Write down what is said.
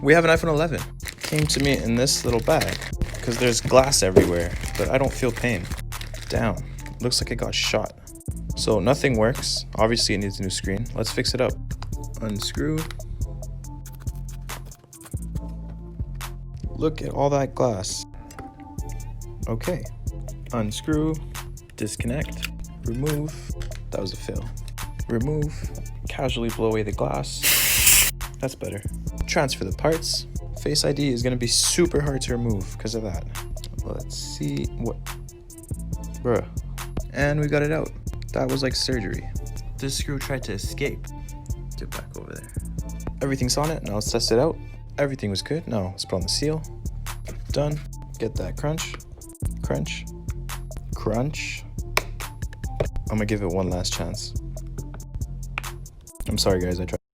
We have an iPhone 11. Came to me in this little bag because there's glass everywhere, but I don't feel pain. Damn, looks like it got shot. So nothing works. Obviously it needs a new screen. Let's fix it up. Unscrew. Look at all that glass. Okay. Unscrew. Disconnect. Remove. That was a fail. Remove. Casually blow away the glass. That's better. Transfer the parts. Face ID is gonna be super hard to remove because of that. Let's see what. Bruh. And we got it out. That was like surgery. This screw tried to escape. Get back over there. Everything's on it. Now let's test it out. Everything was good. Now let's put on the seal. Done. Get that crunch. Crunch. Crunch. I'm gonna give it one last chance. I'm sorry guys, I tried.